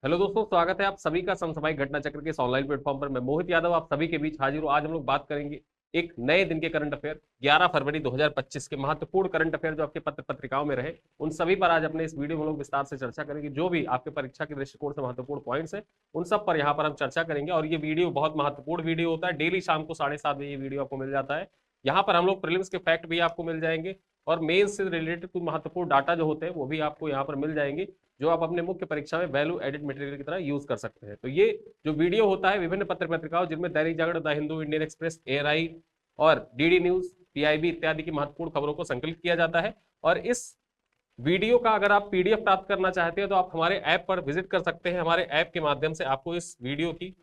Hello दोस्तों, स्वागत है आप सभी का समसामयिक घटना चक्र के इस ऑनलाइन प्लेटफॉर्म पर। मैं मोहित यादव आप सभी के बीच हाजिर हूँ। आज हम लोग बात करेंगे एक नए दिन के करंट अफेयर 11 फरवरी 2025 के महत्वपूर्ण करंट अफेयर जो आपके पत्र पत्रिकाओं में रहे, उन सभी पर आज अपने इस वीडियो में लोग विस्तार से चर्चा करेंगे। जो भी आपके परीक्षा के दृष्टिकोण से महत्वपूर्ण पॉइंट्स है उन सब पर यहाँ पर हम चर्चा करेंगे। और ये वीडियो बहुत महत्वपूर्ण वीडियो होता है। डेली शाम को 7:30 बजे ये वीडियो आपको मिल जाता है। यहाँ पर हम लोग प्रीलिम्स के फैक्ट भी आपको मिल जाएंगे और मेंस से रिलेटेड कुछ महत्वपूर्ण डाटा जो होते हैं वो भी आपको यहाँ पर मिल जाएंगे, जो आप अपने मुख्य परीक्षा में वैल्यू एडिड मटेरियल की तरह यूज कर सकते हैं। तो ये जो वीडियो होता है विभिन्न पत्र पत्रिकाओं जिनमें Dainik Jagran, the Hindu, Indian Express, ANI और डीडी न्यूज, पीआईबी इत्यादि की महत्वपूर्ण खबरों को संकलित किया जाता है। और इस वीडियो का अगर आप पीडीएफ प्राप्त करना चाहते हैं तो आप हमारे ऐप पर विजिट कर सकते हैं। हमारे ऐप के माध्यम से आपको इस वीडियो की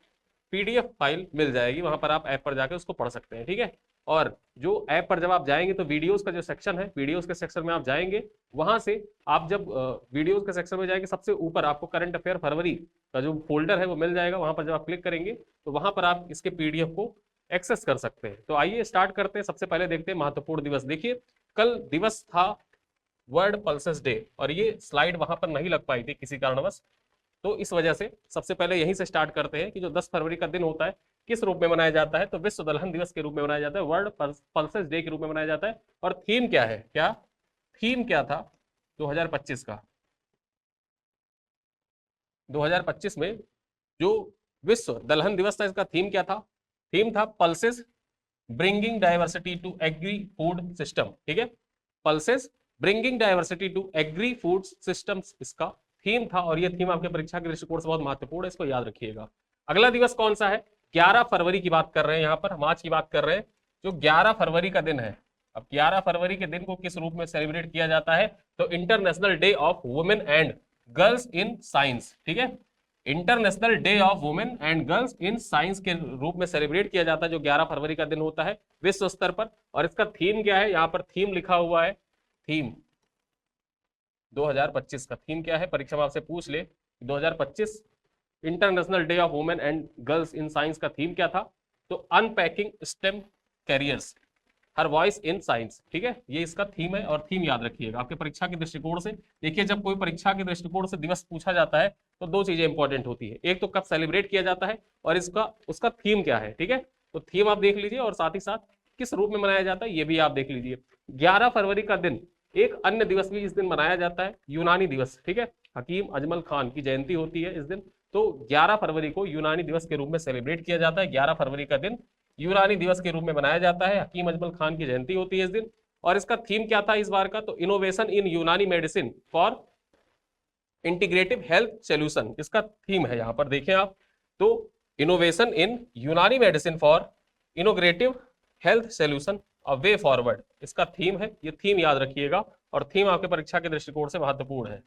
पीडीएफ फाइल मिल जाएगी, वहां पर आप ऐप पर जाकर उसको पढ़ सकते हैं। ठीक है। और जो ऐप पर जब आप जाएंगे तो वीडियोस का जो सेक्शन है, वीडियोस के सेक्शन में आप जाएंगे, वहां से आप जब वीडियोस के सेक्शन में जाएंगे सबसे ऊपर आपको करंट अफेयर फरवरी का जो फोल्डर है वो मिल जाएगा। वहां पर जब आप क्लिक करेंगे तो वहां पर आप इसके पीडीएफ को एक्सेस कर सकते हैं। तो आइए स्टार्ट करते हैं। सबसे पहले देखते हैं महत्वपूर्ण दिवस। देखिए, कल दिवस था वर्ल्ड पल्सेस डे और ये स्लाइड वहां पर नहीं लग पाई थी किसी कारणवश, तो इस वजह से सबसे पहले यहीं से स्टार्ट करते हैं कि जो 10 फरवरी का दिन होता है किस रूप में मनाया जाता है। तो विश्व दलहन दिवस के रूप में मनाया जाता है, वर्ल्ड पल्सेस डे के रूप में मनाया जाता है। और थीम क्या है, थीम क्या था 2025 का? 2025 में जो विश्व दलहन दिवस था इसका थीम क्या था? थीम था pulses bringing diversity to agri food system. ठीक है, pulses bringing diversity to agri food systems इसका थीम था। और यह थीम आपके परीक्षा के दृष्टिकोण से बहुत महत्वपूर्ण है, इसको याद रखिएगा। अगला दिवस कौन सा है? 11 फरवरी की बात कर रहे हैं, यहां पर हम आज की बात कर रहे हैं। जो 11 फरवरी का दिन है, अब 11 फरवरी के दिन को किस रूप में सेलिब्रेट किया जाता है? तो international day of women and girls in science. ठीक है, international day of women and girls in science के रूप में सेलिब्रेट किया जाता है जो 11 फरवरी का दिन होता है विश्व स्तर पर। और इसका थीम क्या है? यहाँ पर थीम लिखा हुआ है, थीम 2025 का थीम क्या है? परीक्षा में आपसे पूछ ले 2025 international day of women and girls in science का थीम क्या था? तो unpacking stem carriers, her voice in science. ठीक है, ये इसका थीम है और थीम याद रखिएगा आपके परीक्षा के दृष्टिकोण से। देखिए, जब कोई परीक्षा के दृष्टिकोण से दिवस पूछा जाता है तो दो चीजें इंपॉर्टेंट होती है, एक तो कब सेलिब्रेट किया जाता है और उसका थीम क्या है। ठीक है, तो थीम आप देख लीजिए और साथ ही साथ किस रूप में मनाया जाता है ये भी आप देख लीजिए। 11 फरवरी का दिन एक अन्य दिवस भी इस दिन मनाया जाता है, यूनानी दिवस। ठीक है, हकीम अजमल खान की जयंती होती है इस दिन, तो 11 फरवरी को यूनानी दिवस के रूप में सेलिब्रेट किया जाता है। 11 फरवरी का दिन यूनानी दिवस के रूप में मनाया जाता है, हकीम अजमल खान की जयंती होती है इस दिन। और इसका थीम क्या था इस बार का? तो innovation in Unani medicine for integrative health solution, इसका थीम है। यहां पर देखें आप, तो innovation in Unani medicine for integrative health solution a way forward, इसका थीम है। ये थीम याद रखिएगा और थीम आपके परीक्षा के दृष्टिकोण से महत्वपूर्ण है।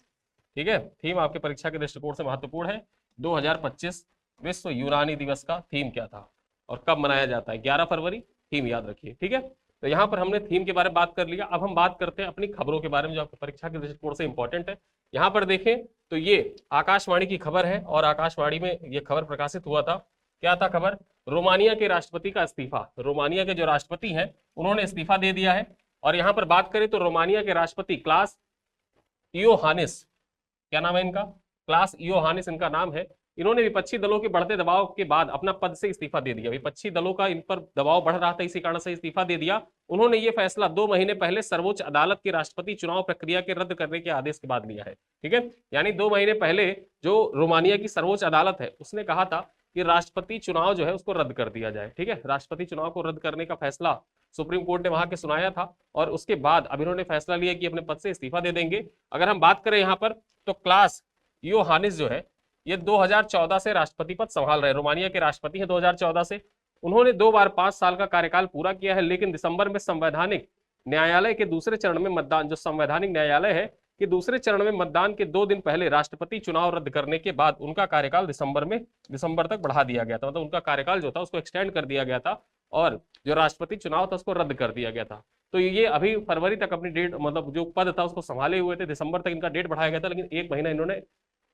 ठीक है, थीम आपके परीक्षा के दृष्टिकोण से महत्वपूर्ण है। 2025 विश्व यूनानी दिवस का थीम क्या था और कब मनाया जाता है? 11 फरवरी, थीम याद रखिए। ठीक है, तो यहाँ पर हमने थीम के बारे में बात कर लिया। अब हम बात करते हैं अपनी खबरों के बारे में जो आपकी परीक्षा के दृष्टिकोण से इंपॉर्टेंट है। यहाँ पर देखें तो ये आकाशवाणी की खबर है और आकाशवाणी में ये खबर प्रकाशित हुआ था। क्या था खबर? रोमानिया के राष्ट्रपति का इस्तीफा। रोमानिया के जो राष्ट्रपति हैं उन्होंने इस्तीफा दे दिया है। और यहाँ पर बात करें तो रोमानिया के राष्ट्रपति क्लास इयोहानिस, क्या नाम है इनका? क्लास इयोहानिस इनका नाम है। इन्होंने विपक्षी दलों के बढ़ते दबाव के बाद अपना पद से इस्तीफा दे दिया। विपक्षी दलों का इन पर दबाव बढ़ रहा था, इसी कारण से इस्तीफा दे दिया। उन्होंने ये फैसला 2 महीने पहले सर्वोच्च अदालत के राष्ट्रपति चुनाव प्रक्रिया के रद्द करने के आदेश के बाद लिया है। ठीक है, यानी 2 महीने पहले जो रोमानिया की सर्वोच्च अदालत है उसने कहा था कि राष्ट्रपति चुनाव जो है उसको रद्द कर दिया जाए। ठीक है, राष्ट्रपति चुनाव को रद्द करने का फैसला सुप्रीम कोर्ट ने वहां के सुनाया था और उसके बाद अब इन्होंने फैसला लिया कि अपने पद से इस्तीफा दे देंगे। अगर हम बात करें यहाँ पर तो क्लास इयोहानिस जो है ये 2014 से राष्ट्रपति पद संभाल रहे, रोमानिया के राष्ट्रपति हैं 2014 से। उन्होंने 2 बार 5 साल का कार्यकाल पूरा किया है, लेकिन दिसंबर में संवैधानिक न्यायालय के दूसरे चरण में मतदान, जो संवैधानिक न्यायालय है कि दूसरे चरण में मतदान के 2 दिन पहले राष्ट्रपति चुनाव रद्द करने के बाद उनका कार्यकाल दिसंबर तक बढ़ा दिया गया था। मतलब उनका कार्यकाल जो था उसको एक्सटेंड कर दिया गया था और जो राष्ट्रपति चुनाव था उसको रद्द कर दिया गया था। तो ये अभी फरवरी तक अपनी डेट, मतलब जो पद था उसको संभाले हुए थे, दिसंबर तक इनका डेट बढ़ाया गया था, लेकिन 1 महीना इन्होंने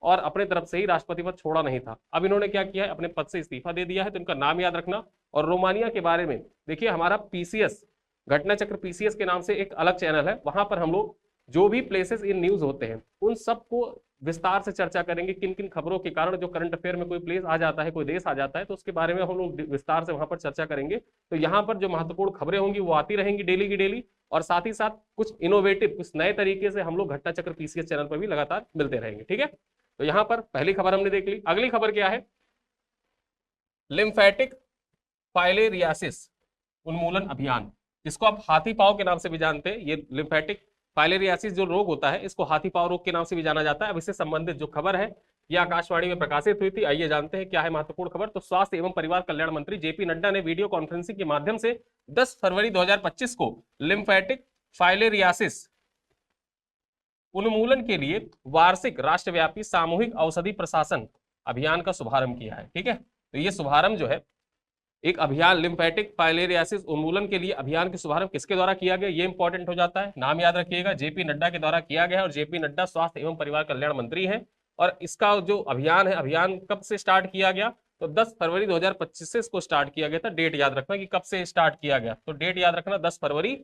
और अपने तरफ से ही राष्ट्रपति पद छोड़ा नहीं था। अब इन्होंने क्या किया है? अपने पद से इस्तीफा दे दिया है। तो इनका नाम याद रखना। और रोमानिया के बारे में देखिए, हमारा पीसीएस घटना चक्र पीसीएस के नाम से एक अलग चैनल है, वहां पर हम लोग जो भी प्लेसेस इन न्यूज होते हैं उन सबको विस्तार से चर्चा करेंगे किन किन खबरों के कारण जो करंट अफेयर में कोई प्लेस आ जाता है, कोई देश आ जाता है, तो उसके बारे में हम लोग विस्तार से वहां पर चर्चा करेंगे। तो यहाँ पर जो महत्वपूर्ण खबरें होंगी वो आती रहेंगी डेली की डेली, और साथ ही साथ कुछ इनोवेटिव, कुछ नए तरीके से हम लोग घटना चक्र पीसीएस चैनल पर भी लगातार मिलते रहेंगे। ठीक है, तो यहाँ पर पहली खबर हमने देख ली। अगली खबर क्या है, लिम्फेटिक फाइलेरियासिस उन्मूलन अभियान, इसको आप हाथी पांव के नाम से भी जानते हैं। ये लिम्फेटिक फाइलेरियासिस जो रोग होता है, इसको हाथी पांव रोग के नाम से भी जाना जाता है। अब इससे संबंधित जो खबर है यह आकाशवाणी में प्रकाशित हुई थी। आइए जानते हैं क्या है महत्वपूर्ण खबर। तो स्वास्थ्य एवं परिवार कल्याण मंत्री जेपी नड्डा ने वीडियो कॉन्फ्रेंसिंग के माध्यम से 10 फरवरी 2025 को लिम्फेटिक फाइलेरियासिस उन्मूलन के लिए वार्षिक राष्ट्रव्यापी सामूहिक औषधि प्रशासन अभियान का शुभारंभ किया है। ठीक है, तो ये शुभारंभ जो है एक अभियान लिम्फेटिक फाइलेरियासिस उन्मूलन के लिए अभियान के शुभारंभ किसके द्वारा किया गया, ये इंपॉर्टेंट हो जाता है। नाम याद रखिएगा, जेपी नड्डा के द्वारा किया गया है, और जेपी नड्डा स्वास्थ्य एवं परिवार कल्याण मंत्री हैं। और इसका जो अभियान है, अभियान कब से स्टार्ट किया गया, तो 10 फरवरी 2025 से इसको स्टार्ट किया गया था। डेट याद रखना कि कब से स्टार्ट किया गया, तो डेट याद रखना 10 फरवरी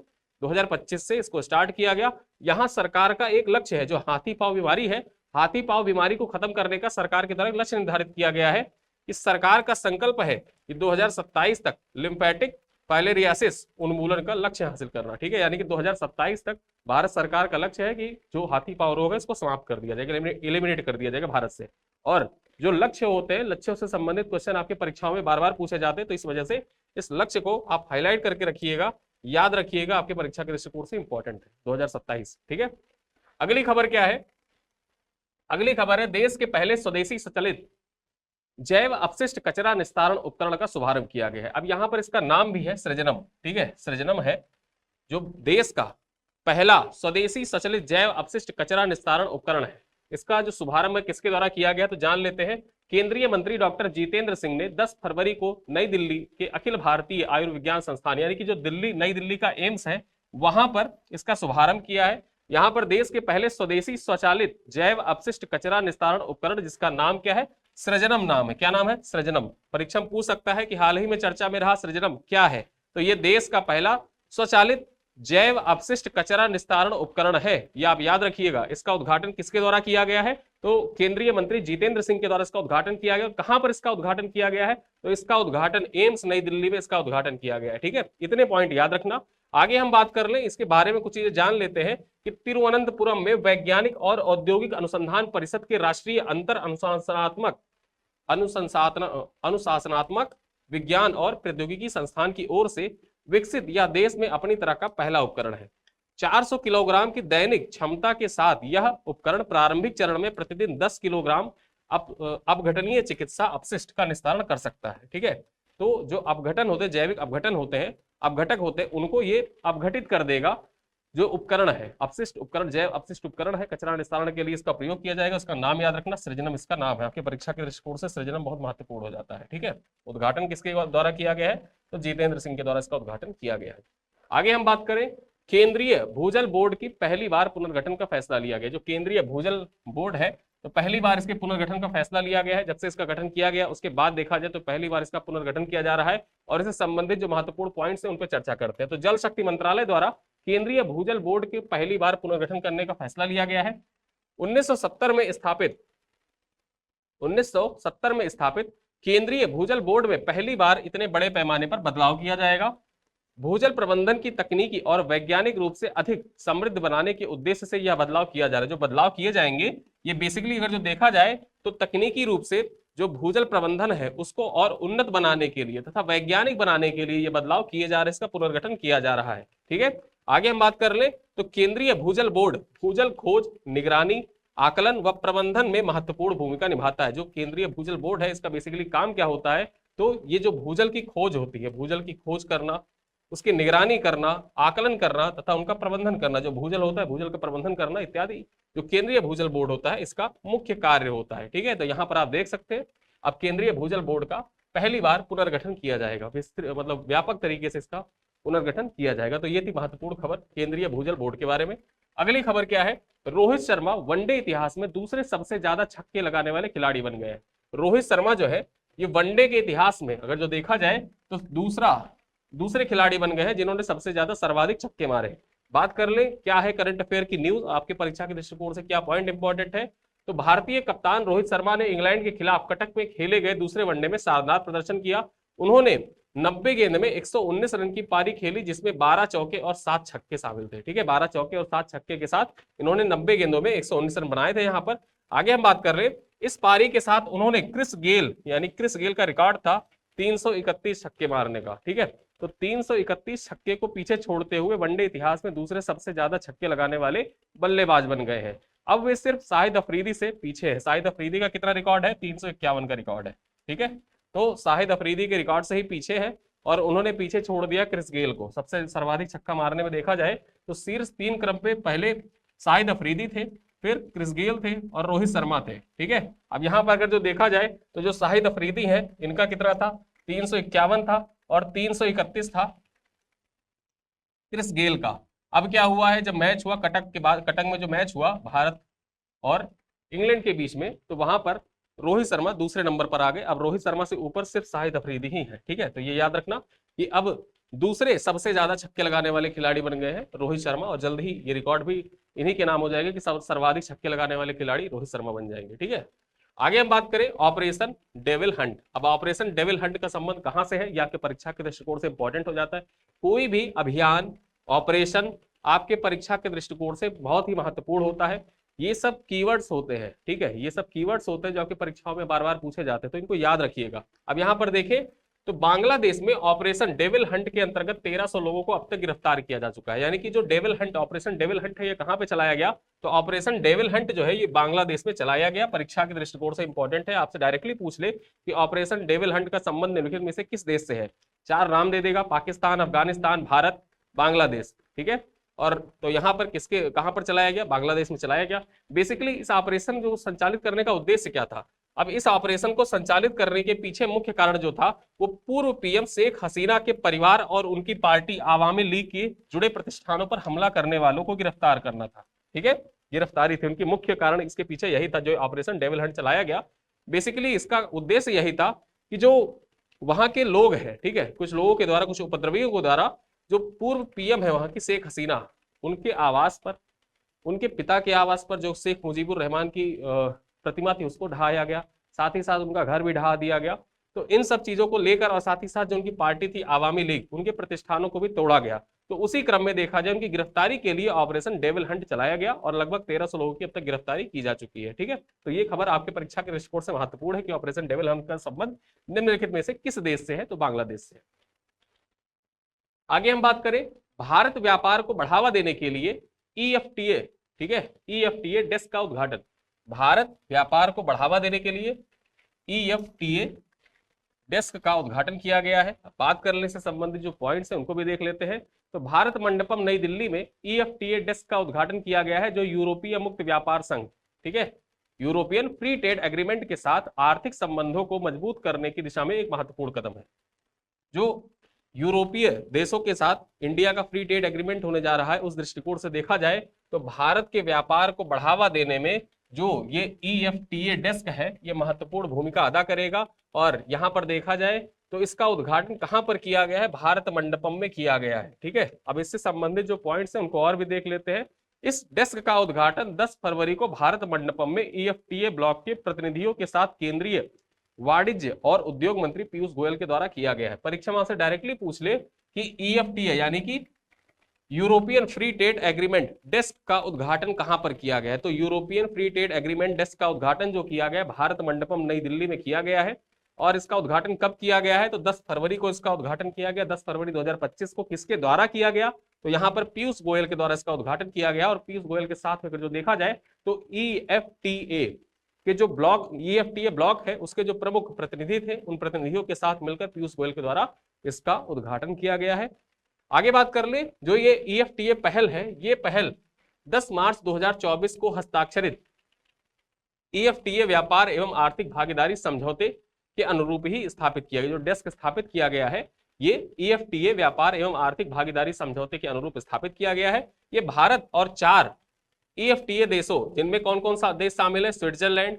2025 से इसको स्टार्ट किया गया। यहाँ सरकार का एक लक्ष्य है, जो हाथी पांव बीमारी है, हाथी पांव बीमारी को खत्म करने का सरकार के द्वारा लक्ष्य निर्धारित किया गया है। इस सरकार का संकल्प है कि 2027 तक लिम्फेटिक फाइलेरियासिस उन्मूलन का लक्ष्य हासिल करना। ठीक है, यानी कि 2027 तक भारत सरकार का लक्ष्य है कि जो हाथी पांव रोग है इसको समाप्त कर दिया जाएगा, एलिमिनेट कर दिया जाएगा भारत से। और जो लक्ष्य होते हैं, लक्ष्यों से संबंधित क्वेश्चन आपके परीक्षाओं में बार बार पूछे जाते हैं, तो इस वजह से इस लक्ष्य को आप हाईलाइट करके रखिएगा, याद रखिएगा, आपके परीक्षा के दृष्टिकोण से इंपॉर्टेंट है 2027। ठीक है, अगली खबर क्या है, अगली खबर है देश के पहले स्वदेशी संचालित जैव अपशिष्ट कचरा निस्तारण उपकरण का शुभारंभ किया गया है। अब यहां पर इसका नाम भी है सृजनम। ठीक है, सृजनम है जो देश का पहला स्वदेशी संचालित जैव अपशिष्ट कचरा निस्तारण उपकरण है। इसका जो शुभारंभ किसके द्वारा किया गया, तो जान लेते हैं। केंद्रीय मंत्री डॉक्टर जितेंद्र सिंह ने 10 फरवरी को नई दिल्ली के अखिल भारतीय आयुर्विज्ञान संस्थान, यानी कि जो नई दिल्ली का एम्स है, वहां पर इसका शुभारंभ किया है। यहां पर देश के पहले स्वदेशी स्वचालित जैव अपशिष्ट कचरा निस्तारण उपकरण, जिसका नाम क्या है, सृजनम नाम है। क्या नाम है, सृजनम। परीक्षा में पूछ सकता है कि हाल ही में चर्चा में रहा सृजनम क्या है, तो ये देश का पहला स्वचालित जैव अपशिष्ट कचरा निस्तारण उपकरण है, ये आप याद रखिएगा। इसका उद्घाटन किसके द्वारा किया गया है, तो केंद्रीय मंत्री जितेंद्र सिंह के द्वारा इसका उद्घाटन किया गया। कहां पर इसका उद्घाटन किया गया है, तो इसका उद्घाटन एम्स नई दिल्ली में इसका उद्घाटन किया गया है। ठीक है, इतने पॉइंट याद रखना। आगे हम बात कर लें इसके बारे में, कुछ चीजें जान लेते हैं कि तिरुवनंतपुरम में वैज्ञानिक और औद्योगिक अनुसंधान परिषद के राष्ट्रीय अंतर अनुशासनात्मक विज्ञान और प्रौद्योगिकी संस्थान की ओर से विकसित यह देश में अपनी तरह का पहला उपकरण है। 400 किलोग्राम की दैनिक क्षमता के साथ यह उपकरण प्रारंभिक चरण में प्रतिदिन 10 किलोग्राम अपघटनीय चिकित्सा अपशिष्ट का निस्तारण कर सकता है। ठीक है, तो जो अपघटन होते हैं, जैविक अपघटन होते हैं, अपघटक होते हैं, उनको ये अपघटित कर देगा। जो उपकरण है, अपशिष्ट उपकरण, जैव अपशिष्ट उपकरण है, कचरा निस्तारण के लिए इसका प्रयोग किया जाएगा। उसका नाम याद रखना, सृजनम इसका नाम है। आपके परीक्षा के दृष्टिकोण से सृजनम बहुत महत्वपूर्ण हो जाता है। ठीक है, उद्घाटन किसके द्वारा किया गया है, तो जितेंद्र सिंह के द्वारा इसका उद्घाटन किया गया है। आगे हम बात करें, केंद्रीय भूजल बोर्ड की पहली बार पुनर्गठन का फैसला लिया गया। जो केंद्रीय भूजल बोर्ड है, तो पहली बार इसके पुनर्गठन का फैसला लिया गया है। जब से इसका गठन किया गया उसके बाद देखा जाए तो पहली बार इसका पुनर्गठन किया जा रहा है, और इससे संबंधित जो महत्वपूर्ण पॉइंट्स हैं उन पर चर्चा करते हैं। तो जल शक्ति मंत्रालय द्वारा केंद्रीय भूजल बोर्ड के पहली बार पुनर्गठन करने का फैसला लिया गया है। 1970 में स्थापित केंद्रीय भूजल बोर्ड में पहली बार इतने बड़े पैमाने पर बदलाव किया जाएगा। भूजल प्रबंधन की तकनीकी और वैज्ञानिक रूप से अधिक समृद्ध बनाने के उद्देश्य से यह बदलाव किया जा रहा है। जो बदलाव किए जाएंगे ये बेसिकली अगर जो देखा जाए तो तकनीकी रूप से जो भूजल प्रबंधन है उसको और उन्नत बनाने के लिए तथा वैज्ञानिक बनाने के लिए ये बदलाव किए जा रहे हैं, इसका पुनर्गठन किया जा रहा है। ठीक है, आगे हम बात कर ले तो केंद्रीय भूजल बोर्ड भूजल खोज, निगरानी, आकलन व प्रबंधन में महत्वपूर्ण भूमिका निभाता है। जो केंद्रीय भूजल बोर्ड है इसका बेसिकली काम क्या होता है, तो ये जो भूजल की खोज होती है, भूजल की खोज करना, उसकी निगरानी करना, आकलन करना तथा उनका प्रबंधन करना, जो भूजल होता है भूजल का प्रबंधन करना इत्यादि जो केंद्रीय भूजल बोर्ड होता है इसका मुख्य कार्य होता है। ठीक है, तो यहाँ पर आप देख सकते हैं अब केंद्रीय भूजल बोर्ड का पहली बार पुनर्गठन किया जाएगा, मतलब व्यापक तरीके से इसका पुनर्गठन किया जाएगा। तो ये थी महत्वपूर्ण खबर केंद्रीय भूजल बोर्ड के बारे में। अगली खबर क्या है, रोहित शर्मा वनडे इतिहास में दूसरे सबसे ज्यादा छक्के लगाने वाले खिलाड़ी बन गए हैं। रोहित शर्मा जो है ये वनडे के इतिहास में अगर जो देखा जाए तो दूसरे खिलाड़ी बन गए हैं जिन्होंने सबसे ज्यादा सर्वाधिक छक्के मारे। बात कर ले क्या है करंट अफेयर की न्यूज, आपके परीक्षा के दृष्टिकोण से क्या पॉइंट इंपॉर्टेंट है। तो भारतीय कप्तान रोहित शर्मा ने इंग्लैंड के खिलाफ कटक में खेले गए दूसरे वनडे में शानदार प्रदर्शन किया। उन्होंने 90 गेंद में 119 रन की पारी खेली, जिसमें 12 चौके और 7 छक्के शामिल थे। ठीक है, 12 चौके और 7 छक्के के साथ इन्होंने 90 गेंदों में 119 रन बनाए थे। यहाँ पर आगे हम बात कर रहे हैं, इस पारी के साथ उन्होंने क्रिस गेल का रिकॉर्ड था 331 छक्के मारने का। ठीक है, तो 331 छक्के को पीछे छोड़ते हुए वनडे इतिहास में दूसरे सबसे ज्यादा छक्के लगाने वाले बल्लेबाज बन गए हैं। अब वे सिर्फ शाहिद अफरीदी से पीछे है। शाहिद अफरीदी का कितना रिकॉर्ड है? 351 का रिकॉर्ड है। ठीक है, तो शाहिद अफरीदी के रिकॉर्ड से ही पीछे है और उन्होंने पीछे छोड़ दिया क्रिस गेल को। सबसे सर्वाधिक छक्का मारने में देखा जाए तो शीर्ष 3 क्रम पे पहले शाहिद अफरीदी थे, फिर क्रिस गेल थे और रोहित शर्मा थे। ठीक है, अब यहाँ पर अगर जो देखा जाए तो जो शाहिद अफरीदी है इनका कितना था? 351 था और 331 था क्रिस गेल का। अब क्या हुआ है, जब मैच हुआ कटक के बाद, कटक में जो मैच हुआ भारत और इंग्लैंड के बीच में, तो वहां पर रोहित शर्मा दूसरे नंबर पर आ गए। अब रोहित शर्मा से ऊपर सिर्फ शाहिद अफरीदी ही है। ठीक है, तो ये याद रखना कि अब दूसरे सबसे ज्यादा छक्के लगाने वाले खिलाड़ी बन गए हैं रोहित शर्मा, और जल्द ही ये रिकॉर्ड भी इन्हीं के नाम हो जाएगा कि सर्वाधिक छक्के लगाने वाले खिलाड़ी रोहित शर्मा बन जाएंगे। ठीक है, आगे हम बात करें ऑपरेशन डेविल हंट। अब ऑपरेशन डेविल हंट का संबंध कहां से है, यह आपके परीक्षा के दृष्टिकोण से इंपॉर्टेंट हो जाता है। कोई भी अभियान, ऑपरेशन आपके परीक्षा के दृष्टिकोण से बहुत ही महत्वपूर्ण होता है। ये सब कीवर्ड्स होते हैं। ठीक है, ये सब कीवर्ड्स होते हैं जो आपकी परीक्षाओं में बार बार पूछे जाते हैं, तो इनको याद रखिएगा। अब यहां पर देखें तो बांग्लादेश में ऑपरेशन डेविल हंट के अंतर्गत 1300 लोगों को अब तक गिरफ्तार किया जा चुका है। यानी कि जो devil Hunt, operation devil Hunt है, ये कहां पे चलाया गया? तो ऑपरेशन डेविल हंट जो है ये बांग्लादेश में चलाया गया। परीक्षा के दृष्टिकोण से इंपॉर्टेंट है, आपसे डायरेक्टली पूछ ले कि ऑपरेशन डेविल हंट का संबंध निम्नलिखित में से किस देश से है? 4 नाम दे देगा, पाकिस्तान, अफगानिस्तान, भारत, बांग्लादेश। ठीक है, और तो यहाँ पर किसके, कहां पर चलाया गया? बांग्लादेश में चलाया गया। बेसिकली इस ऑपरेशन को संचालित करने का उद्देश्य क्या था? अब इस ऑपरेशन को संचालित करने के पीछे मुख्य कारण जो था वो पूर्व पीएम शेख हसीना के परिवार और उनकी पार्टी आवामी लीग के जुड़े प्रतिष्ठानों पर हमला करने वालों को गिरफ्तार करना था। ठीक है, गिरफ्तारी थी उनकी, मुख्य कारण इसके पीछे यही था जो ऑपरेशन डेविल हंट चलाया गया। बेसिकली इसका उद्देश्य यही था कि जो वहां के लोग हैं, ठीक है, कुछ लोगों के द्वारा, कुछ उपद्रवियों के द्वारा, जो पूर्व पीएम है वहां की शेख हसीना, उनके आवास पर, उनके पिता के आवास पर जो शेख मुजीबुर रहमान की प्रतिमा थी उसको ढहाया गया, साथ ही साथ उनका घर भी ढहा दिया गया। तो इन सब चीजों को लेकर और साथ ही साथ जो उनकी पार्टी थी आवामी लीग, उनके प्रतिष्ठानों को भी तोड़ा गया। तो उसी क्रम में देखा जाए उनकी गिरफ्तारी के लिए ऑपरेशन डेविल हंट चलाया गया और लगभग 1300 लोगों की अब तक गिरफ्तारी की जा चुकी है। ठीक है, तो ये खबर आपके परीक्षा के दृष्टिकोण से महत्वपूर्ण है कि ऑपरेशन डेविल हंट का संबंध निम्नलिखित में से किस देश से है? तो बांग्लादेश से। आगे हम बात करें, भारत व्यापार को बढ़ावा देने के लिए EFTA, ठीक है, EFTA डेस्क का उद्घाटन। भारत व्यापार को बढ़ावा देने के लिए EFTA डेस्क का उद्घाटन किया गया है। बात करने से संबंधित जो पॉइंट्स हैं उनको भी देख लेते हैं। तो भारत मंडपम नई दिल्ली में EFTA डेस्क का उद्घाटन किया गया है, जो यूरोपीय मुक्त व्यापार संघ, ठीक है, यूरोपियन फ्री ट्रेड एग्रीमेंट के साथ आर्थिक संबंधों को मजबूत करने की दिशा में एक महत्वपूर्ण कदम है। जो यूरोपीय देशों के साथ इंडिया का फ्री ट्रेड एग्रीमेंट होने जा रहा है, उस दृष्टिकोण से देखा जाए तो भारत के व्यापार को बढ़ावा देने में जो ये EFTA डेस्क है ये महत्वपूर्ण भूमिका अदा करेगा। और यहां पर देखा जाए तो इसका उद्घाटन कहां पर किया गया है? भारत मंडपम में किया गया है। ठीक है, अब इससे संबंधित जो पॉइंट्स हैं उनको और भी देख लेते हैं। इस डेस्क का उद्घाटन 10 फरवरी को भारत मंडपम में EFTA ब्लॉक के प्रतिनिधियों के साथ केंद्रीय वाणिज्य और उद्योग मंत्री पीयूष गोयल के द्वारा किया गया है। परीक्षा में से डायरेक्टली पूछ ले कि EFTA यानी कि European free trade agreement desk का उद्घाटन कहां पर किया गया है? तो European free trade agreement desk का उद्घाटन जो किया गया भारत मंडपम नई दिल्ली में किया गया है। और इसका उद्घाटन कब किया गया है? तो 10 फरवरी को इसका उद्घाटन किया गया। 10 फरवरी 2025 को किसके द्वारा किया गया? तो यहाँ पर पीयूष गोयल के द्वारा इसका उद्घाटन किया गया। और पीयूष गोयल के साथ में जो देखा जाए तो EFTA के जो ब्लॉक, EFTA ब्लॉक है उसके जो प्रमुख प्रतिनिधि थे, उन प्रतिनिधियों के साथ मिलकर पीयूष गोयल के द्वारा इसका उद्घाटन किया गया है। आगे बात कर ले, जो ये EFTA पहल है, ये पहल 10 मार्च 2024 को हस्ताक्षरित EFTA व्यापार एवं आर्थिक भागीदारी समझौते के अनुरूप ही स्थापित किया गया। जो डेस्क स्थापित किया गया है ये EFTA व्यापार एवं आर्थिक भागीदारी समझौते के अनुरूप स्थापित किया गया है। ये भारत और 4 EFTA देशों, जिनमें कौन कौन सा देश शामिल है? स्विट्जरलैंड,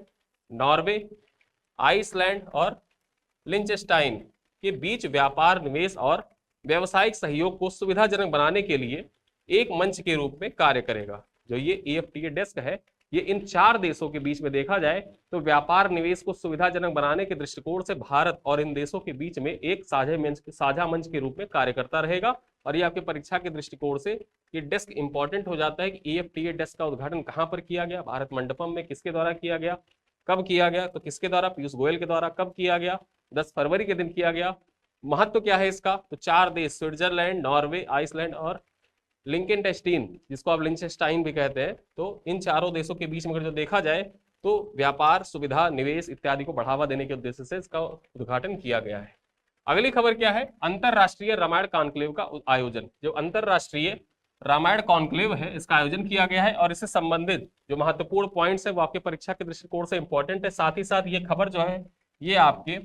नॉर्वे, आइसलैंड और लिंचेस्टाइन के बीच व्यापार, निवेश और व्यावसायिक सहयोग को सुविधाजनक बनाने के लिए एक मंच के रूप में कार्य करेगा। जो ये EFTA डेस्क है ये इन 4 देशों के बीच में देखा जाए तो व्यापार निवेश को सुविधाजनक बनाने के दृष्टिकोण से भारत और इन देशों के बीच में एक साझा मंच के रूप में कार्य करता रहेगा। और ये आपके परीक्षा के दृष्टिकोण से ये डेस्क इंपॉर्टेंट हो जाता है कि EFTA डेस्क का उद्घाटन कहां पर किया गया, भारत मंडपम में किसके द्वारा किया गया, कब किया गया, तो किसके द्वारा, पीयूष गोयल के द्वारा। कब किया गया, 10 फरवरी के दिन किया गया। महत्व क्या है इसका, तो 4 देश स्विट्जरलैंड, नॉर्वे, आइसलैंड और लिंकेनस्टाइन, जिसको आप लिंचेस्टाइन भी कहते हैं, तो इन चारों देशों के बीच में अगर जो देखा जाए तो व्यापार, सुविधा, निवेश इत्यादि को बढ़ावा देने के उद्देश्य से इसका उद्घाटन किया गया है। अगली खबर क्या है, अंतरराष्ट्रीय रामायण कॉन्क्लेव का आयोजन। जो अंतरराष्ट्रीय रामायण कॉन्क्लेव है इसका आयोजन किया गया है और इससे संबंधित जो महत्वपूर्ण पॉइंट्स है वो आपके परीक्षा के दृष्टिकोण से इंपॉर्टेंट है। साथ ही साथ ये खबर जो है ये आपके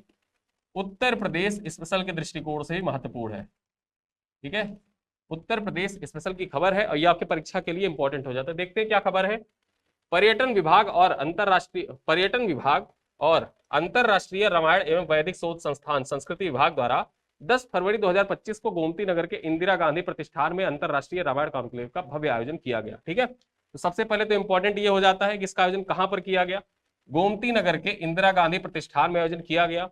उत्तर प्रदेश स्पेशल के दृष्टिकोण से भी महत्वपूर्ण है। ठीक है, उत्तर प्रदेश स्पेशल की खबर है और ये आपके परीक्षा के लिए इंपॉर्टेंट हो जाता है। देखते हैं क्या खबर है। पर्यटन विभाग और अंतरराष्ट्रीय रामायण एवं वैदिक शोध संस्थान संस्कृति विभाग द्वारा 10 फरवरी 2025 को गोमती नगर के इंदिरा गांधी प्रतिष्ठान में अंतरराष्ट्रीय रामायण कॉन्क्लेव का भव्य आयोजन किया गया। ठीक है, तो सबसे पहले तो इंपॉर्टेंट ये हो जाता है कि इसका आयोजन कहां पर किया गया, गोमती नगर के इंदिरा गांधी प्रतिष्ठान में आयोजन किया गया।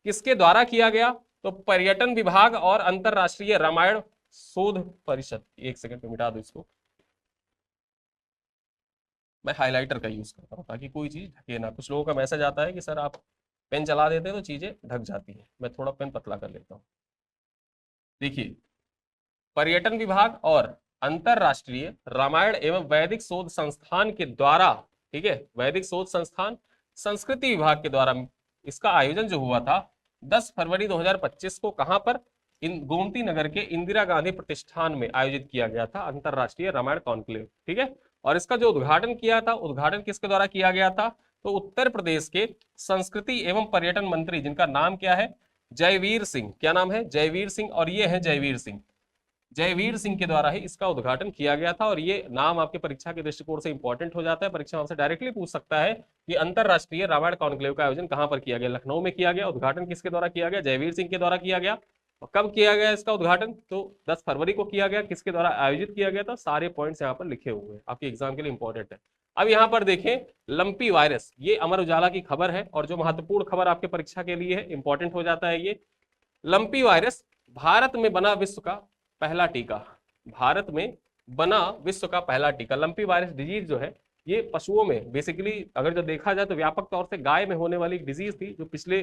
किसके द्वारा किया गया, तो पर्यटन विभाग और अंतरराष्ट्रीय रामायण शोध परिषद। एक सेकंड पे मिटा दो इसको, मैं हाइलाइटर का यूज करता हूँ ताकि कोई चीज ढके ना। कुछ लोगों का मैसेज आता है कि सर आप पेन चला देते हैं तो चीजें ढक जाती है, मैं थोड़ा पेन पतला कर लेता हूँ। देखिए, पर्यटन विभाग और अंतरराष्ट्रीय रामायण एवं वैदिक शोध संस्थान के द्वारा, ठीक है, वैदिक शोध संस्थान संस्कृति विभाग के द्वारा इसका आयोजन जो हुआ था 10 फरवरी 2025 को कहां पर, गोमती नगर के इंदिरा गांधी प्रतिष्ठान में आयोजित किया गया था अंतरराष्ट्रीय रामायण कॉन्क्लेव। ठीक है, और इसका जो उद्घाटन किया था, उद्घाटन किसके द्वारा किया गया था, तो उत्तर प्रदेश के संस्कृति एवं पर्यटन मंत्री जिनका नाम क्या है, जयवीर सिंह। क्या नाम है, जयवीर सिंह। और ये है जयवीर सिंह, जयवीर सिंह के द्वारा ही इसका उद्घाटन किया गया था। और ये नाम आपके परीक्षा के दृष्टिकोण से इंपॉर्टेंट हो जाता है। परीक्षा आपसे डायरेक्टली पूछ सकता है कि अंतरराष्ट्रीय रामायण कॉन्क्लेव का आयोजन कहां पर किया गया, लखनऊ में किया गया। उद्घाटन किसके द्वारा किया गया, जयवीर सिंह के द्वारा किया गया। और कब किया गया इसका उद्घाटन, तो 10 फरवरी को किया गया। किसके द्वारा आयोजित किया गया था, सारे पॉइंट्स यहाँ पर लिखे हुए हैं, आपके एग्जाम के लिए इंपॉर्टेंट है। अब यहाँ पर देखें, लंपी वायरस, ये अमर उजाला की खबर है और जो महत्वपूर्ण खबर आपके परीक्षा के लिए है, इंपॉर्टेंट हो जाता है ये। लंपी वायरस, भारत में बना विश्व का पहला टीका, भारत में बना विश्व का पहला टीका। लंपी वायरस डिजीज जो है ये पशुओं में बेसिकली अगर जो देखा जाए तो व्यापक तौर से गाय में होने वाली एक डिजीज थी जो पिछले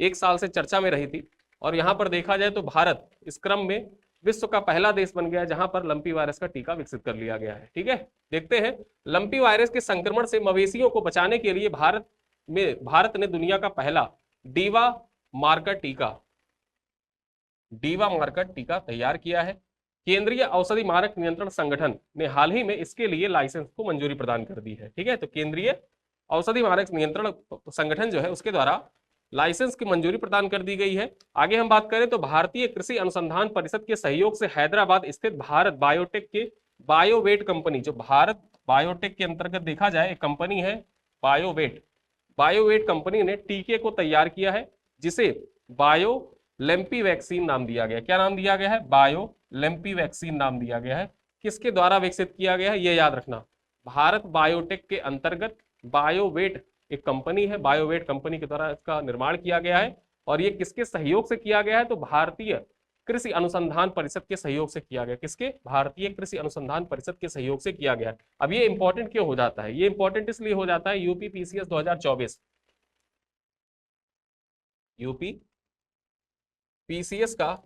1 साल से चर्चा में रही थी। और यहाँ पर देखा जाए तो भारत इस क्रम में विश्व का पहला देश बन गया जहां पर लंपी वायरस का टीका विकसित कर लिया गया है। ठीक है, देखते हैं। लंपी वायरस के संक्रमण से मवेशियों को बचाने के लिए भारत ने दुनिया का पहला डीवा मार्कर टीका तैयार किया है। केंद्रीय औषधि मानक नियंत्रण संगठन ने हाल ही में इसके लिए लाइसेंस को मंजूरी प्रदान कर दी है। ठीक है, तो केंद्रीय औषधि मानक नियंत्रण संगठन जो है उसके द्वारा लाइसेंस की मंजूरी प्रदान कर दी गई है। आगे हम बात करें तो भारतीय कृषि अनुसंधान परिषद के सहयोग से हैदराबाद स्थित भारत बायोटेक के बायोवेट कंपनी, जो भारत बायोटेक के अंतर्गत देखा जाए एक कंपनी है बायोवेट कंपनी ने टीके को तैयार किया है जिसे बायो लेम्पी वैक्सीन नाम दिया गया। क्या नाम दिया गया है, बायो लेम्पी वैक्सीन नाम दिया गया है। किसके द्वारा विकसित किया गया है, ये याद रखना, भारत बायोटेक के अंतर्गत बायोवेट एक कंपनी है, बायोवेट कंपनी के द्वारा इसका निर्माण किया गया है। और ये किसके सहयोग से किया गया है, तो भारतीय कृषि अनुसंधान परिषद के सहयोग से किया गया। किसके, भारतीय कृषि अनुसंधान परिषद के सहयोग से किया गया। अब ये इंपॉर्टेंट क्यों हो जाता है, ये इंपॉर्टेंट इसलिए हो जाता है यूपी पीसीएस 2024 यूपी पीसीएस का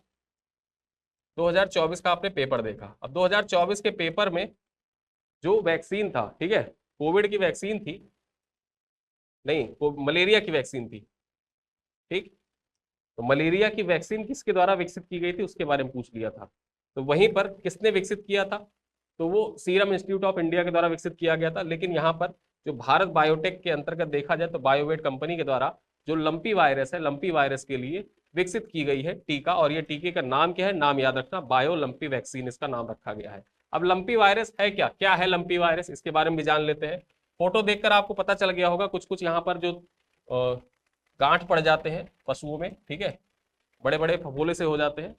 2024 का आपने पेपर देखा। अब 2024 के पेपर में जो वैक्सीन था, ठीक है, कोविड की वैक्सीन थी, नहीं मलेरिया की वैक्सीन थी। ठीक, तो मलेरिया की वैक्सीन किसके द्वारा विकसित की गई थी उसके बारे में पूछ लिया था। तो वहीं पर किसने विकसित किया था, तो वो सीरम इंस्टीट्यूट ऑफ इंडिया के द्वारा विकसित किया गया था। लेकिन यहाँ पर जो भारत बायोटेक के अंतर्गत देखा जाए तो बायोवेट कंपनी के द्वारा जो लंपी वायरस है, लंपी वायरस के लिए विकसित की गई है टीका। और ये टीके का नाम क्या है, नाम याद रखना, बायो लंपी वैक्सीन इसका नाम रखा गया है। अब लंपी वायरस है क्या, क्या है लंपी वायरस, इसके बारे में भी जान लेते हैं। फोटो देखकर आपको पता चल गया होगा, कुछ कुछ यहाँ पर जो गांठ पड़ जाते हैं पशुओं में, ठीक है, बड़े बड़े फफोले से हो जाते हैं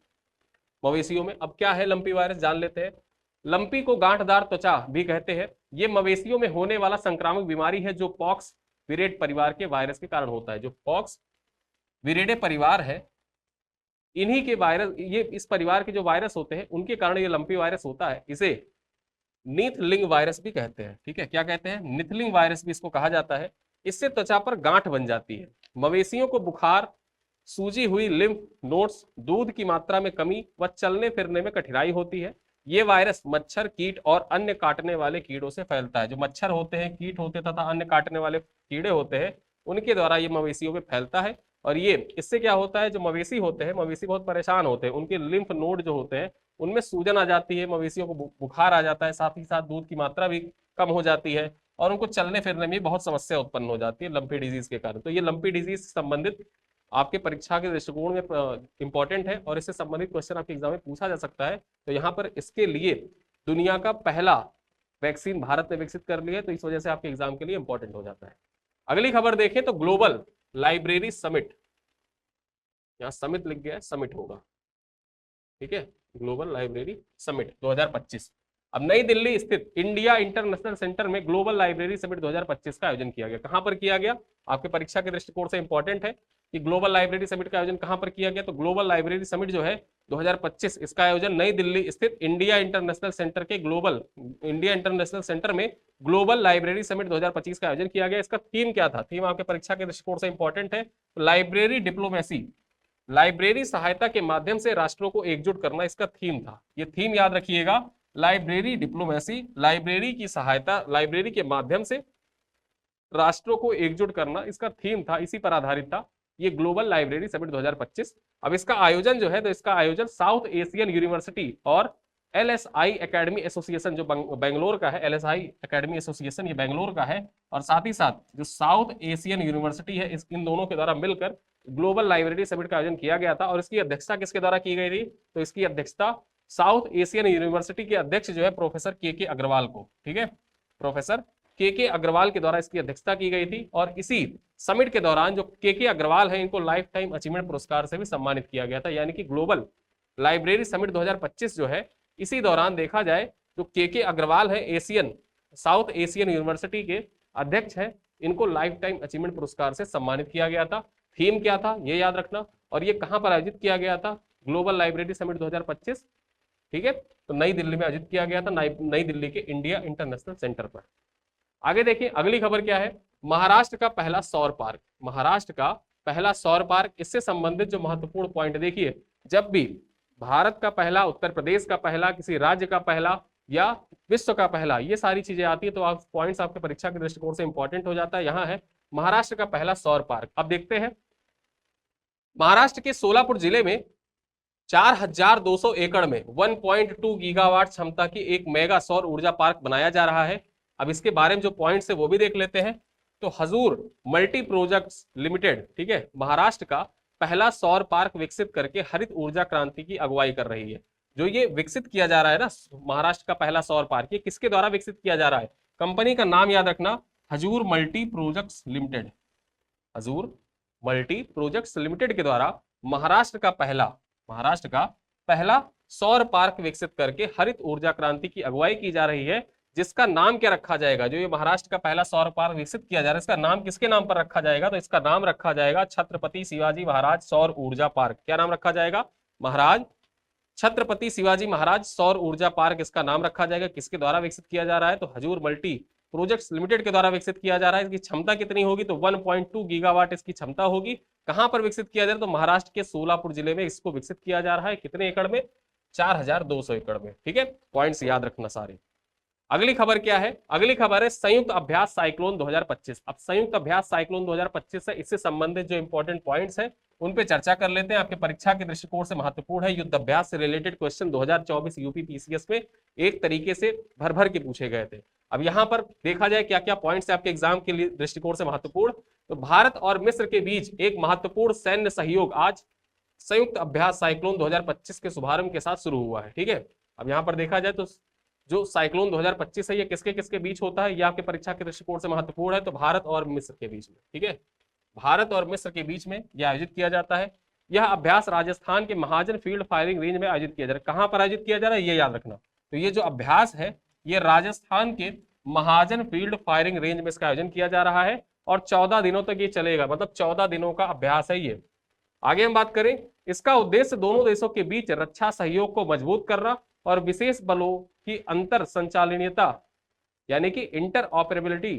मवेशियों में। अब क्या है लंपी वायरस, जान लेते हैं। लंपी को गांठदार त्वचा भी कहते हैं। ये मवेशियों में होने वाला संक्रामक बीमारी है जो पॉक्स विरेड परिवार के वायरस के कारण होता है। जो पॉक्स विरेडे परिवार है, इन्हीं के वायरस, ये इस परिवार के जो वायरस होते हैं उनके कारण ये लंपी वायरस होता है। इसे नीथलिंग वायरस भी कहते हैं। ठीक है, क्या कहते हैं? निथलिंग वायरस भी इसको कहा जाता है। इससे त्वचा पर गांठ बन जाती है। मवेशियों को बुखार, सूजी हुई लिम्फ नोड्स, दूध की मात्रा में कमी व चलने फिरने में कठिनाई होती है। ये वायरस मच्छर, कीट और अन्य काटने वाले कीड़ों से फैलता है। जो मच्छर होते हैं, कीट होते हैं तथा अन्य काटने वाले कीड़े होते हैं, उनके द्वारा ये मवेशियों में फैलता है। और ये इससे क्या होता है, जो मवेशी होते हैं, मवेशी बहुत परेशान होते हैं, उनके लिम्फ नोड जो होते हैं उनमें सूजन आ जाती है, मवेशियों को बुखार आ जाता है, साथ ही साथ दूध की मात्रा भी कम हो जाती है और उनको चलने फिरने में बहुत समस्या उत्पन्न हो जाती है लंपी डिजीज के कारण। तो ये लंपी डिजीज संबंधित आपके परीक्षा के दृष्टिकोण में इंपॉर्टेंट है और इससे संबंधित क्वेश्चन आपके एग्जाम में पूछा जा सकता है। तो यहाँ पर इसके लिए दुनिया का पहला वैक्सीन भारत ने विकसित कर लिया है, तो इस वजह से आपके एग्जाम के लिए इंपॉर्टेंट हो जाता है। अगली खबर देखें तो ग्लोबल लाइब्रेरी समिट, यहाँ समिट लिख गया है, समिट होगा, ठीक है, ग्लोबल लाइब्रेरी समिट 2025। अब नई दिल्ली स्थित इंडिया इंटरनेशनल सेंटर में ग्लोबल लाइब्रेरी समिट 2025 का आयोजन किया गया। कहां पर किया गया? आपके परीक्षा के दृष्टिकोण से इंपॉर्टेंट है कि ग्लोबल लाइब्रेरी समिट का आयोजन कहां पर किया गया। तो ग्लोबल लाइब्रेरी समिट जो है 2025, इसका आयोजन नई दिल्ली स्थित इंडिया इंटरनेशनल सेंटर के इंडिया इंटरनेशनल सेंटर में ग्लोबल लाइब्रेरी समिट 2025 का आयोजन किया गया। इसका थीम क्या था? थीम आपके परीक्षा के दृष्टिकोण से इंपॉर्टेंट है, लाइब्रेरी डिप्लोमेसी, लाइब्रेरी सहायता के माध्यम से राष्ट्रों को एकजुट करना इसका थीम था। ये थीम याद रखिएगा, लाइब्रेरी डिप्लोमेसी, लाइब्रेरी की सहायता, लाइब्रेरी के माध्यम से राष्ट्रों को एकजुट करना इसका थीम था, इसी पर आधारित था ये ग्लोबल लाइब्रेरी समिट 2025। अब इसका आयोजन जो है, तो इसका आयोजन साउथ एशियन यूनिवर्सिटी और LSI एकेडमी एसोसिएशन जो बेंगलोर का है, LSI एकेडमी एसोसिएशन ये बेंगलोर का है, और साथ ही साथ जो साउथ एशियन यूनिवर्सिटी है, इन दोनों के द्वारा मिलकर ग्लोबल लाइब्रेरी समिट का आयोजन किया गया था। और इसकी अध्यक्षता किसके द्वारा की गई थी? तो इसकी अध्यक्षता साउथ एशियन यूनिवर्सिटी के अध्यक्ष जो है प्रोफेसर के अग्रवाल को, ठीक है, प्रोफेसर के अग्रवाल के द्वारा इसकी अध्यक्षता की गई थी। और इसी समिट के दौरान जो के अग्रवाल है, इनको लाइफ टाइम अचीवमेंट पुरस्कार से भी सम्मानित किया गया था। यानी कि ग्लोबल लाइब्रेरी समिट 2025 जो है, इसी दौरान देखा जाए जो के अग्रवाल है, एशियन साउथ एशियन यूनिवर्सिटी के अध्यक्ष है, इनको लाइफ टाइम अचीवमेंट पुरस्कार से सम्मानित किया गया था। थीम क्या था ये याद रखना, और ये कहां पर आयोजित किया गया था? ग्लोबल लाइब्रेरी समिट 2025, ठीक है, तो नई दिल्ली में आयोजित किया गया था, नई दिल्ली के इंडिया इंटरनेशनल सेंटर पर। आगे देखिए अगली खबर क्या है, महाराष्ट्र का पहला सौर पार्क, महाराष्ट्र का पहला सौर पार्क। इससे संबंधित जो महत्वपूर्ण पॉइंट देखिए, जब भी भारत का पहला, उत्तर प्रदेश का पहला, किसी राज्य का पहला या विश्व का पहला, ये सारी चीजें आती है तो आप पॉइंट्स आपके परीक्षा के दृष्टिकोण से इंपॉर्टेंट हो जाता है। यहाँ है महाराष्ट्र का पहला सौर पार्क। अब देखते हैं, महाराष्ट्र के सोलापुर जिले में 4200 एकड़ में 1.2 गीगावाट क्षमता की एक मेगा सौर ऊर्जा पार्क बनाया जा रहा है। अब इसके बारे में जो पॉइंट्स है वो भी देख लेते हैं। तो हजूर मल्टी प्रोजेक्ट्स लिमिटेड, ठीक है, महाराष्ट्र का पहला सौर पार्क विकसित करके हरित ऊर्जा क्रांति की अगुवाई कर रही है। जो ये विकसित किया जा रहा है ना, महाराष्ट्र का पहला सौर पार्क, ये किसके द्वारा विकसित किया जा रहा है? कंपनी का नाम याद रखना, हजूर मल्टी प्रोजेक्ट्स लिमिटेड, हजूर मल्टी प्रोजेक्ट्स लिमिटेड के द्वारा महाराष्ट्र का पहला सौर पार्क विकसित करके हरित ऊर्जा क्रांति की अगुवाई की जा रही है। जिसका नाम क्या रखा जाएगा? जो ये महाराष्ट्र का पहला सौर पार्क विकसित किया जा रहा है, इसका नाम किसके नाम पर रखा जाएगा? तो इसका नाम रखा जाएगा छत्रपति शिवाजी महाराज सौर ऊर्जा पार्क। क्या नाम रखा जाएगा? महाराज छत्रपति शिवाजी महाराज सौर ऊर्जा पार्क इसका नाम रखा जाएगा। किसके द्वारा विकसित किया जा रहा है? तो हजूर मल्टी प्रोजेक्ट्स लिमिटेड के द्वारा विकसित किया जा रहा है। इसकी क्षमता कितनी होगी? तो 1.2 गीगावाट इसकी क्षमता होगी। कहां पर विकसित किया जा रहा है? तो महाराष्ट्र के सोलापुर जिले में इसको विकसित किया जा रहा है। कितने एकड़ में? 4200 एकड़ में, ठीक है, पॉइंट्स याद रखना सारे। अगली खबर क्या है? अगली खबर है संयुक्त अभ्यास साइक्लोन 2025। अब संयुक्त अभ्यास साइक्लोन 2025 है, इससे संबंधित जो इंपॉर्टेंट पॉइंट्स हैं उन पे चर्चा कर लेते हैं। आपके परीक्षा के दृष्टिकोण से महत्वपूर्ण है, युद्ध अभ्यास से रिलेटेड क्वेश्चन 2024 यूपी पीसीएस में एक तरीके से भर भर के पूछे गए थे। अब यहाँ पर देखा जाए क्या क्या पॉइंट्स है आपके एग्जाम के लिए दृष्टिकोण से महत्वपूर्ण। तो भारत और मिस्र के बीच एक महत्वपूर्ण सैन्य सहयोग आज संयुक्त अभ्यास साइक्लोन 2025 के शुभारंभ के साथ शुरू हुआ है, ठीक है। अब यहाँ पर देखा जाए तो जो साइक्लोन 2025 है ये किसके किसके बीच होता है, ये आपके परीक्षा के दृष्टिकोण से महत्वपूर्ण है। तो भारत और मिस्र के बीच में, ठीक है, भारत और मिस्र के बीच में यह आयोजित किया जाता है। यह अभ्यास राजस्थान के महाजन फील्ड फायरिंग रेंज में आयोजित किया जा रहा है। कहां पर आयोजित किया जा रहा है ये याद रखना। तो ये जो अभ्यास है ये राजस्थान के महाजन फील्ड फायरिंग रेंज में इसका आयोजन किया जा रहा है और 14 दिनों तक ये चलेगा, मतलब 14 दिनों का अभ्यास है ये। आगे हम बात करें, इसका उद्देश्य दोनों देशों के बीच रक्षा सहयोग को मजबूत करना और विशेष बलों की अंतर संचालनीयता यानी कि इंटर ऑपरेबिलिटी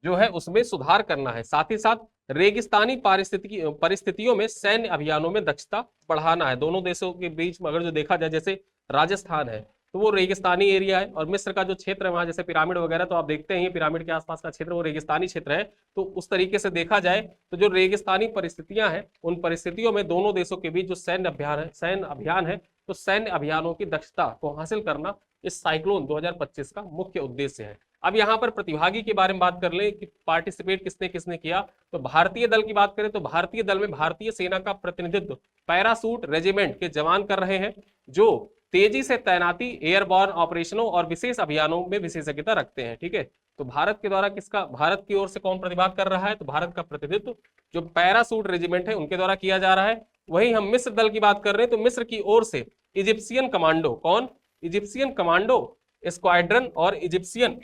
जो है उसमें सुधार करना है। साथ ही साथ रेगिस्तानी परिस्थितियों में सैन्य अभियानों में दक्षता बढ़ाना है। दोनों देशों के बीच में अगर जो देखा जाए, जैसे राजस्थान है तो वो रेगिस्तानी एरिया है, और मिस्र का जो क्षेत्र है वहां जैसे पिरामिड वगैरह तो आप देखते हैं पिरामिड के आसपास का क्षेत्र वो रेगिस्तानी क्षेत्र है। तो उस तरीके से देखा जाए तो जो रेगिस्तानी परिस्थितियां हैं उन परिस्थितियों में दोनों देशों के बीच जो सैन्य अभियान है तो सैन्य अभियानों की दक्षता को हासिल करना इस साइक्लोन 2025 का मुख्य उद्देश्य है। अब यहाँ पर प्रतिभागी के बारे में बात कर ले कि पार्टिसिपेट किसने किसने किया, तो भारतीय दल की बात करें तो भारतीय दल में भारतीय सेना का प्रतिनिधित्व पैरासूट रेजिमेंट के जवान कर रहे हैं जो तेजी से तैनाती, एयरबॉर्न ऑपरेशनों और विशेष अभियानों में विशेषज्ञता रखते हैं। ठीक है, तो भारत के द्वारा भारत की ओर से कौन प्रतिभाग कर रहा है, तो भारत का प्रतिनिधित्व जो पैरासूट रेजिमेंट है उनके द्वारा किया जा रहा है। वहीं हम मिस्र दल की बात कर रहे हैं तो मिस्र की ओर से इजिप्शियन कमांडो, कौन, इजिप्शियन कमांडो स्क्वाड्रन और इजिप्शियन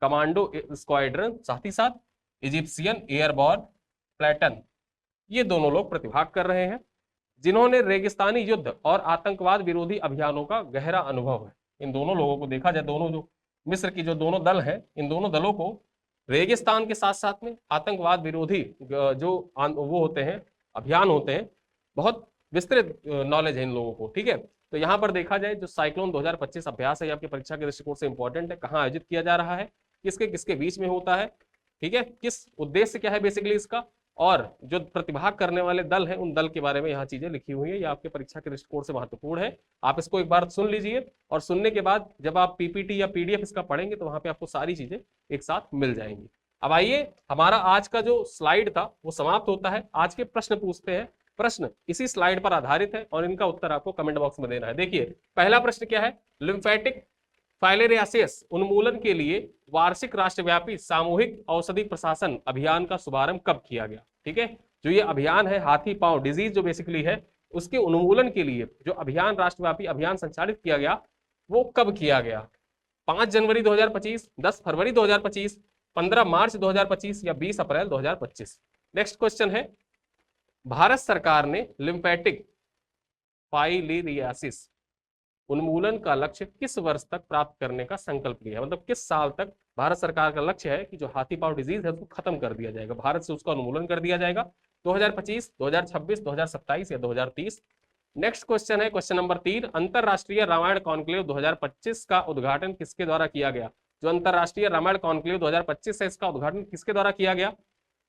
कमांडो स्क्वाड्रन, साथ ही साथ इजिप्शियन एयरबॉर्न प्लेटन, ये दोनों लोग प्रतिभाग कर रहे हैं जिन्होंने रेगिस्तानी युद्ध और आतंकवाद विरोधी अभियानों का गहरा अनुभव है। इन दोनों लोगों को देखा जाए, दोनों जो मिस्र की जो दोनों दल हैं इन दोनों दलों को रेगिस्तान के साथ साथ में आतंकवाद विरोधी जो वो होते हैं अभियान होते हैं, बहुत विस्तृत नॉलेज है इन लोगों को। ठीक है, तो यहाँ पर देखा जाए जो साइक्लोन 2025 अभ्यास है आपकी परीक्षा के दृष्टिकोण से इंपॉर्टेंट है, कहाँ आयोजित किया जा रहा है, किसके किसके बीच में होता है, ठीक है, किस उद्देश्य क्या है बेसिकली इसका, और जो प्रतिभाग करने वाले दल हैं उन दल के बारे में यहाँ चीजें लिखी हुई है। ये आपके परीक्षा के दृष्टिकोण से महत्वपूर्ण है, आप इसको एक बार सुन लीजिए और सुनने के बाद जब आप पीपीटी या पीडीएफ इसका पढ़ेंगे तो वहां पे आपको सारी चीजें एक साथ मिल जाएंगी। अब आइए, हमारा आज का जो स्लाइड था वो समाप्त होता है। आज के प्रश्न पूछते हैं, प्रश्न इसी स्लाइड पर आधारित है और इनका उत्तर आपको कमेंट बॉक्स में देना है। देखिए पहला प्रश्न क्या है, लिम्फेटिक फाइलेरियासिस उन्मूलन के लिए वार्षिक राष्ट्रव्यापी सामूहिक औषधि प्रशासन अभियान का शुभारंभ कब किया गया। ठीक है, जो ये अभियान है हाथी पांव डिजीज जो बेसिकली है उसके उन्मूलन के लिए जो अभियान राष्ट्रव्यापी अभियान संचालित किया गया वो कब किया गया, 5 जनवरी 2025, 10 फरवरी 2025, 15 मार्च 2025 या 20 अप्रैल 2025। नेक्स्ट क्वेश्चन है, भारत सरकार ने लिम्फेटिक फाइलेरियासिस उन्मूलन का लक्ष्य किस वर्ष तक प्राप्त करने का संकल्प लिया, मतलब किस साल तक भारत सरकार का लक्ष्य है कि जो हाथी पांव डिजीज है उसको खत्म कर दिया जाएगा, भारत से उसका उन्मूलन कर दिया जाएगा, 2025, 2026, 2027 या 2030। नेक्स्ट क्वेश्चन है क्वेश्चन नंबर 3, अंतरराष्ट्रीय रामायण कॉन्क्लेव 2025 का उद्घाटन किसके द्वारा किया गया। जो अंतरराष्ट्रीय रामायण कॉन्क्लेव 2025 है इसका उद्घाटन किसके द्वारा किया गया,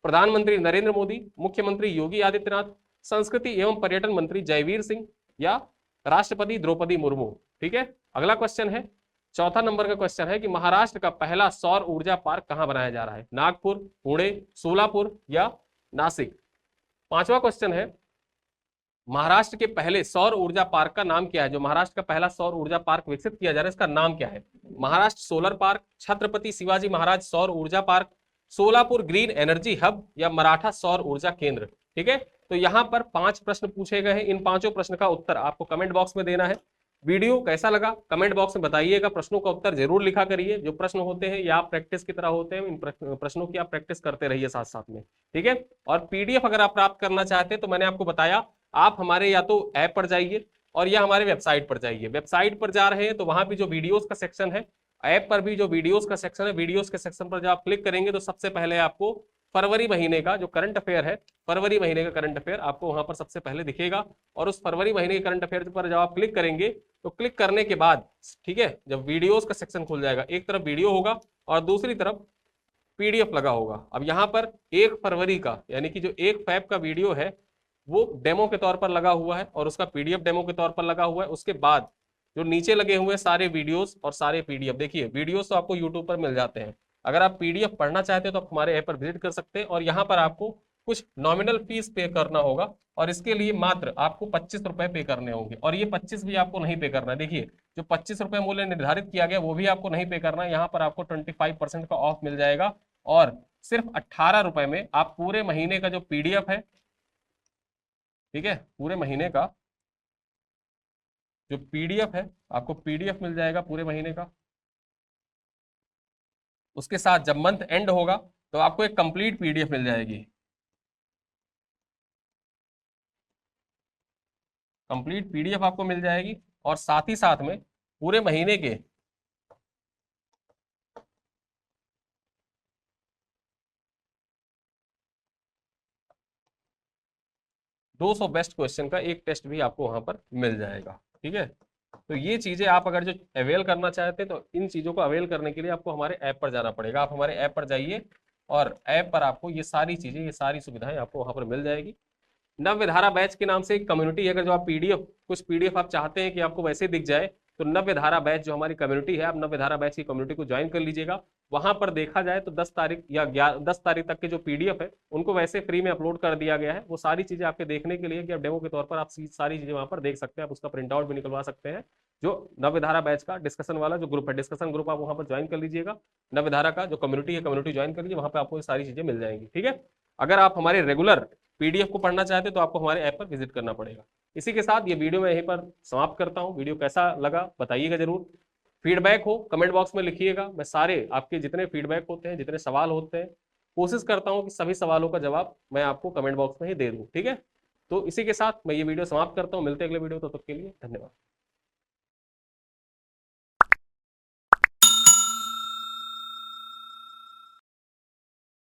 प्रधानमंत्री नरेंद्र मोदी, मुख्यमंत्री योगी आदित्यनाथ, संस्कृति एवं पर्यटन मंत्री जयवीर सिंह या राष्ट्रपति द्रौपदी मुर्मू। ठीक है, अगला क्वेश्चन है, चौथा नंबर का क्वेश्चन है कि महाराष्ट्र का पहला सौर ऊर्जा पार्क कहां बनाया जा रहा है, नागपुर, पुणे, सोलापुर या नासिक। पांचवा क्वेश्चन है, महाराष्ट्र के पहले सौर ऊर्जा पार्क का नाम क्या है, जो महाराष्ट्र का पहला सौर ऊर्जा पार्क विकसित किया जा रहा है इसका नाम क्या है, महाराष्ट्र सोलर पार्क, छत्रपति शिवाजी महाराज सौर ऊर्जा park, Solapur green energy hub या मराठा सौर ऊर्जा केंद्र। ठीक है, तो यहाँ पर 5 प्रश्न पूछे गए हैं, इन 5 प्रश्न का उत्तर आपको कमेंट बॉक्स में देना है। वीडियो कैसा लगा कमेंट बॉक्स में बताइएगा, प्रश्नों का उत्तर जरूर लिखा करिए, जो प्रश्न होते हैं या आप प्रैक्टिस की तरह होते हैं, इन प्रश्नों की आप प्रैक्टिस करते रहिए साथ साथ में। ठीक है, और पीडीएफ अगर आप प्राप्त करना चाहते हैं तो मैंने आपको बताया आप हमारे या तो ऐप पर जाइए और या हमारे वेबसाइट पर जाइए। वेबसाइट पर जा रहे हैं तो वहां भी जो वीडियोस का सेक्शन है, ऐप पर भी जो वीडियोस का सेक्शन है, वीडियोस के सेक्शन पर जब आप क्लिक करेंगे तो सबसे पहले आपको फरवरी महीने का जो करंट अफेयर है, फरवरी महीने का करंट अफेयर आपको वहां पर सबसे पहले दिखेगा, और उस फरवरी महीने के करंट अफेयर पर जब आप क्लिक करेंगे तो क्लिक करने के बाद ठीक है जब वीडियोस का सेक्शन खुल जाएगा, एक तरफ वीडियो होगा और दूसरी तरफ पीडीएफ लगा होगा। अब यहाँ पर 1 फरवरी का यानी कि जो 1 फैब का वीडियो है वो डेमो के तौर पर लगा हुआ है और उसका पीडीएफ डेमो के तौर पर लगा हुआ है। उसके बाद जो नीचे लगे हुए सारे वीडियोस और सारे पीडीएफ, देखिए वीडियोस तो आपको यूट्यूब पर मिल जाते हैं, अगर आप पीडीएफ पढ़ना चाहते हैं तो आप हमारे ऐप पर विजिट कर सकते हैं और यहाँ पर आपको कुछ नॉमिनल फीस पे करना होगा और इसके लिए मात्र आपको 25 रुपए पे करने होंगे, और ये 25 भी आपको नहीं पे करना है। देखिए जो 25 रुपए मूल्य निर्धारित किया गया वो भी आपको नहीं पे करना है, यहाँ पर आपको 25% का ऑफ मिल जाएगा और सिर्फ 18 रुपए में आप पूरे महीने का जो पीडीएफ है, ठीक है, पूरे महीने का जो पीडीएफ है, आपको पीडीएफ मिल जाएगा पूरे महीने का। उसके साथ जब मंथ एंड होगा तो आपको एक कंप्लीट पीडीएफ मिल जाएगी, कंप्लीट पीडीएफ आपको मिल जाएगी। और साथ ही साथ में पूरे महीने के 200 बेस्ट क्वेश्चन का एक टेस्ट भी आपको वहां पर मिल जाएगा। ठीक है, तो ये चीजें आप अगर जो अवेल करना चाहते हैं तो इन चीजों को अवेल करने के लिए आपको हमारे ऐप पर जाना पड़ेगा। आप हमारे ऐप पर जाइए और ऐप पर आपको ये सारी चीजें, ये सारी सुविधाएं आपको वहां पर मिल जाएगी। नवविधारा बैच के नाम से एक कम्युनिटी है, अगर जो आप पीडीएफ, कुछ पीडीएफ आप चाहते हैं कि आपको वैसे दिख जाए, तो नवविधारा बैच जो हमारी कम्युनिटी है, आप नवविधारा बैच की कम्युनिटी को ज्वाइन कर लीजिएगा। वहां पर देखा जाए तो 10 तारीख या 10 तारीख तक के जो पीडीएफ है उनको वैसे फ्री में अपलोड कर दिया गया है। वो सारी चीजें आपके देखने के लिए कि आप डेमो के तौर पर आप सारी चीजें वहां पर देख सकते हैं, आप उसका प्रिंट आउट भी निकलवा सकते हैं। जो नवविधारा बैच का डिस्कशन वाला जो ग्रुप है, डिस्कशन ग्रुप, आप वहां पर ज्वाइन कर लीजिएगा। नवविधारा का जो कम्युनिटी है, कम्युनिटी ज्वाइन कर लीजिए, वहां पर आपको ये सारी चीजें मिल जाएंगी। ठीक है, अगर आप हमारे रेगुलर पीडीएफ को पढ़ना चाहते हैं तो आपको हमारे ऐप पर विजिट करना पड़ेगा। इसी के साथ ये वीडियो मैं यहीं पर समाप्त करता हूं। वीडियो कैसा लगा बताइएगा जरूर, फीडबैक हो कमेंट बॉक्स में लिखिएगा। मैं सारे आपके जितने फीडबैक होते हैं, जितने सवाल होते हैं, कोशिश करता हूं कि सभी सवालों का जवाब मैं आपको कमेंट बॉक्स में ही दे दूं। ठीक है, तो इसी के साथ मैं ये वीडियो समाप्त करता हूं। मिलते हैं अगले वीडियो, तब तक के लिए धन्यवाद।